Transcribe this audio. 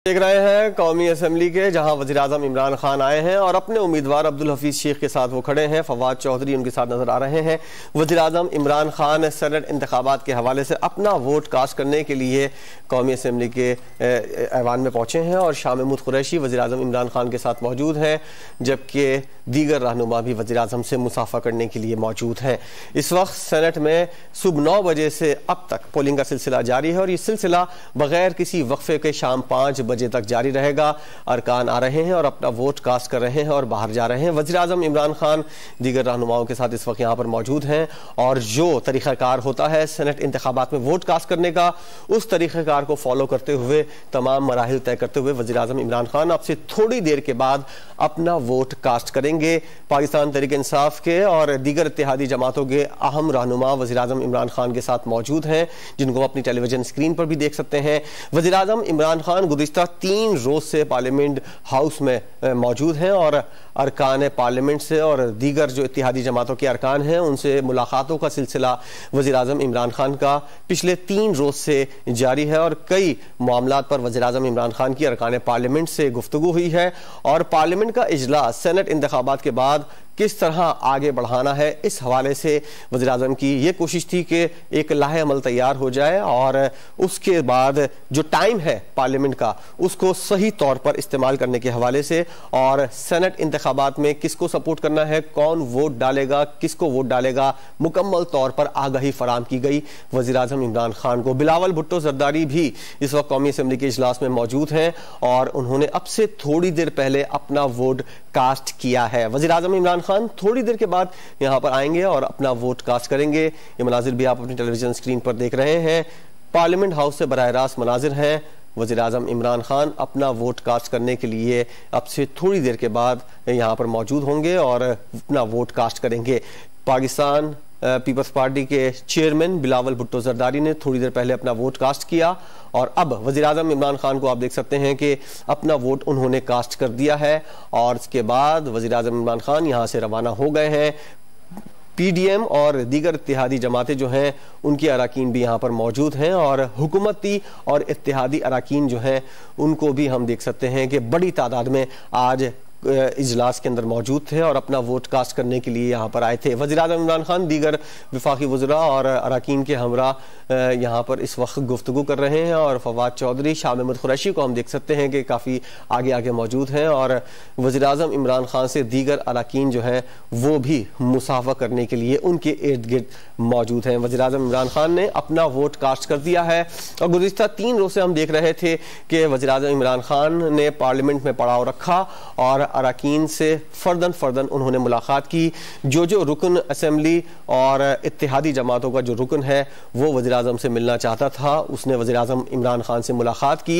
देख रहे हैं कौमी असम्बली के, जहां वज़ीर-ए-आज़म इमरान खान आए हैं और अपने उम्मीदवार अब्दुल हफीज शेख के साथ वो खड़े हैं। फवाद चौधरी उनके साथ नजर आ रहे हैं। वज़ीर-ए-आज़म इमरान खान सेनेट इंतखाबात के हवाले से अपना वोट कास्ट करने के लिए कौमी असम्बली के ऐवान में पहुंचे हैं और शाह महमूद कुरैशी वज़ीर-ए-आज़म इमरान खान के साथ मौजूद हैं, जबकि दीगर रहनुमा भी वज़ीर-ए-आज़म से मुसाफा करने के लिए मौजूद हैं। इस वक्त सेनेट में सुबह 9 बजे से अब तक पोलिंग का सिलसिला जारी है और ये सिलसिला बगैर किसी वक्फे के शाम 5 बजे तक जारी रहेगा। अरकान आ रहे हैं और अपना वोट कास्ट कर रहे हैं और बाहर जा रहे हैं। वज़ीर-ए-आज़म इमरान खान दीगर रहनुमाओं के साथ इस वक्त यहाँ पर मौजूद हैं और जो तरीक़ाकार होता है सेनेट इंतखाबात में वोट कास्ट करने का, उस तरीक़ाकार को फॉलो करते हुए तमाम मराहिल तय करते हुए वज़ीर-ए-आज़म इमरान खान अब से थोड़ी देर के बाद अपना वोट कास्ट करेंगे। पाकिस्तान तहरीक इंसाफ के और दीगर इत्तेहादी जमातों के अहम रहनुमा वज़ीर-ए-आज़म इमरान खान के साथ मौजूद हैं, जिनको अपनी टेलीविजन स्क्रीन पर भी देख सकते हैं। वज़ीर-ए-आज़म इमरान खान गुज़िश्ता 3 रोज से पार्लियामेंट हाउस में मौजूद हैं और अरकान पार्लियामेंट से और दीगर जो इत्तेहादी जमातों के अरकान हैं उनसे मुलाकातों का सिलसिला वज़ीर-ए-आज़म इमरान खान का पिछले 3 रोज से जारी है और कई मामलात पर वज़ीर-ए-आज़म इमरान खान की अरकान पार्लियामेंट से गुफ्तगू हुई है और पार्लियामेंट का इजलास सेनेट इंतखाबात के बाद किस तरह आगे बढ़ाना है, इस हवाले से वज़ीर-ए-आज़म की ये कोशिश थी कि एक लाहे अमल तैयार हो जाए और उसके बाद जो टाइम है पार्लियामेंट का उसको सही तौर पर इस्तेमाल करने के हवाले से और सेनेट इंतखाबात में किसको सपोर्ट करना है, कौन वोट डालेगा, किसको वोट डालेगा, मुकम्मल तौर पर आगाही फराम की गई वज़ीर-ए-आज़म इमरान खान को। बिलावल भुट्टो जरदारी भी इस वक्त कौमी असम्बली के इजलास में मौजूद हैं और उन्होंने अब से थोड़ी देर पहले अपना वोट कास्ट किया है। वज़ीर-ए-आज़म इमरान खान थोड़ी देर के बाद यहां पर आएंगे और अपना वोट कास्ट करेंगे। ये मनाजिर भी आप अपनी टेलीविजन स्क्रीन पर देख रहे हैं। पार्लियामेंट हाउस से बराह रास्त मनाजिर हैं। वज़ीर-ए-आज़म इमरान खान अपना वोट कास्ट करने के लिए अब से थोड़ी देर के बाद यहां पर मौजूद होंगे और अपना वोट कास्ट करेंगे। पाकिस्तान पीपल्स पार्टी के चेयरमैन बिलावल भुट्टो जरदारी ने थोड़ी देर पहले अपना वोट कास्ट किया और अब वज़ीर-ए-आज़म इमरान खान को आप देख सकते हैं कि अपना वोट उन्होंने कास्ट कर दिया है और इसके बाद वज़ीर-ए-आज़म इमरान खान यहां से रवाना हो गए हैं। पीडीएम और दीगर इत्तेहादी जमातें जो हैं उनकी अराकीन भी यहाँ पर मौजूद हैं और हुकूमती और इत्तेहादी अराकीन जो हैं उनको भी हम देख सकते हैं कि बड़ी तादाद में आज इजलास के अंदर मौजूद थे और अपना वोट कास्ट करने के लिए यहाँ पर आए थे। वज़ीर-ए-आज़म इमरान खान दीगर वफाकी वज़रा और अराकीन के हमरा यहाँ पर इस वक्त गुफ्तगू कर रहे हैं और फवाद चौधरी, शाह महमूद कुरैशी को हम देख सकते हैं कि काफ़ी आगे आगे मौजूद हैं और वज़ीर-ए-आज़म इमरान खान से दीगर अराकीन जो हैं वो भी मुसाफा करने के लिए उनके इर्द गिर्द मौजूद हैं। वज़ीर-ए-आज़म इमरान खान ने अपना वोट कास्ट कर दिया है और गुज़िश्ता 3 रोज से हम देख रहे थे कि वज़ीर-ए-आज़म इमरान खान ने पार्लियामेंट में पड़ाव रखा और अरकान से फर्दन उन्होंने मुलाकात की। जो रुकन असम्बली और इत्तेहादी जमातों का जो रुकन है वो वज़ीर-ए-आज़म से मिलना चाहता था, उसने वज़ीर-ए-आज़म इमरान खान से मुलाकात की।